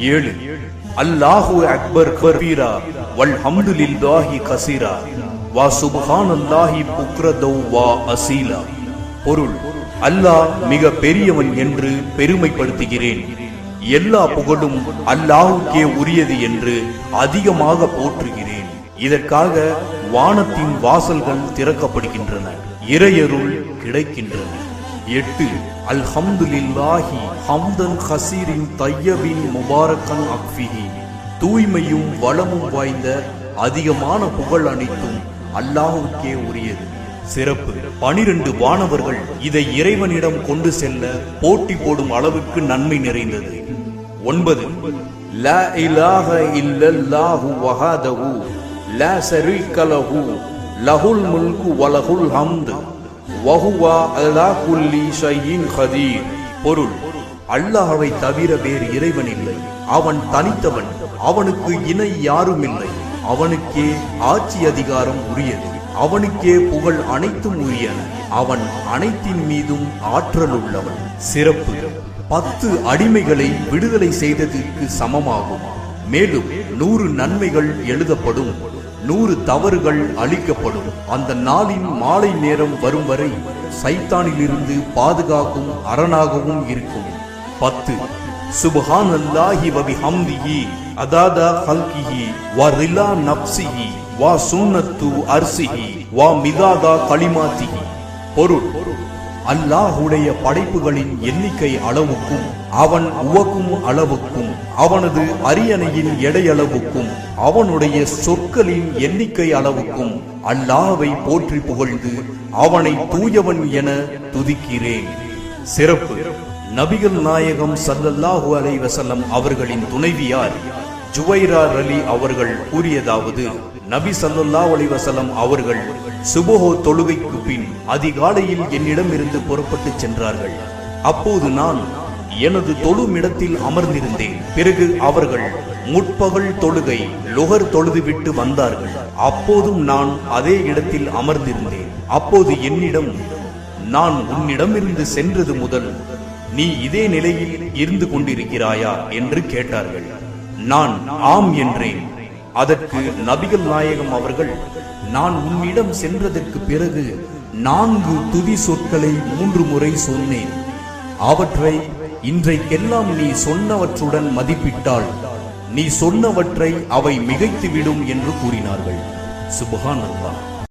7. அல்லாஹு அக்பர் கபீரா வல்ஹம்துலில்லாஹி கஸீரா வா சுப்ஹானல்லாஹி புக்ரதௌ வா அசீலா. பொருள்: அல்லாஹ் மிக பெரியவன் என்று பெருமைப்படுத்துகிறேன். எல்லா புகழும் அல்லாஹுக்கே உரியது என்று அதிகமாக போற்றுகிறேன். இதற்காக வானத்தின் வாசல்கள் திறக்கப்படுகின்றன, இறையருள் கிடைக்கின்றன. 8. அல்ஹம்துலில்லாஹி ஹம்தன் கஸீரின் தையபின் முபாரக்கன் அக்ஃபிஹி. தூய்மையும் வளமும் வாய்ந்த அதிகமான புகழ் அனைத்தும் அல்லாஹுக்கே உரியது. சிறப்பு: 12 வானவர்கள் இதை இறைவனிடம் கொண்டு செல்ல போட்டி போடும் அளவுக்கு நன்மை நிறைந்தது. 9. லா இலாஹ இல்லல்லாஹு வஹதஹு லா ஷரீக லஹு லஹுல் முல்கு வலஹுல் ஹம்து வஹுவ அலா குல்லி ஷைஇன் கதீர். பொருள்: அல்லாஹ்வை தவிர வேறு இறைவன் இல்லை. அவன் தனித்தவன், அவனுக்கு இணை யாரும் இல்லை. அவனுக்கே ஆட்சி அதிகாரம் உரியது, அவனுக்கே புகழ் அனைத்தும் உரியன. அவன் அனைத்தின் மீதும் ஆற்றல் உள்ளவன். சிறப்பு: 10 அடிமைகளை விடுதலை செய்ததற்கு சமமாகும். மேலும் 100 நன்மைகள் எழுதப்படும், 100 தவறுகள் அளிக்கப்படும். அந்த நாளின் மாலை நேரம் வரும் வரை சைத்தானிலிருந்து பாதுகாக்கும் அரணாகவும் இருக்கும். 10. சுப்ஹானல்லாஹி வ பிஹம்திஹி அதாதா ஹல்கிஹி வ ரிலா நஃப்ஸிஹி வ சுன்னத்து அர்சிஹி வ மிதாதா கலிமாத்திஹி. பொருள்: அல்லாஹுடைய படைப்புகளின் எண்ணிக்கை அளவுக்கும், அவன் உவக்கும் அளவுக்கும், அவனது அரியணையின் எடையளவுக்கும், அவனுடைய சொற்களின் எண்ணிக்கை அளவுக்கும் அல்லாஹ்வை போற்றி புகழ்ந்து அவனை தூயவன் என துதிக்கிறேன். சிறப்பு: நபிகள் நாயகம் ஸல்லல்லாஹு அலைஹி வஸல்லம் அவர்களின் துணைவியார் ஜுவைரா ரலி அவர்கள் கூறியதாவது: நபி ஸல்லல்லாஹு அலைஹி வஸல்லம் அவர்கள் சுபஹோ தொழுகைக்கு பின் அதிகாலையில் என்னிடமிருந்து புறப்பட்டு சென்றார்கள். அப்போது நான் எனது தொழுமிடத்தில் அமர்ந்திருந்தேன். பிறகு அவர்கள் முற்பகல் தொழுகை லுஹர் தொழுதுவிட்டு வந்தார்கள். அப்போதும் நான் அதே இடத்தில் அமர்ந்திருந்தேன். அப்போது என்னிடம், நான் உன்னிடமிருந்து சென்றது முதல் நீ இதே நிலையில் இருந்து கொண்டிருக்கிறாயா என்று கேட்டார்கள். நான் ஆம் என்றேன். அதற்கு நபிகள் நாயகம் அவர்கள், நான் உன்னிடம் சென்றதற்கு பிறகு 4 துதி சொற்களை 3 முறை சொன்னேன். அவற்றை இன்றைக்கெல்லாம் நீ சொன்னவற்றுடன் மதிப்பிட்டால் நீ சொன்னவற்றை அவை மிகைத்துவிடும் என்று கூறினார்கள். சுப்ஹானல்லாஹ்.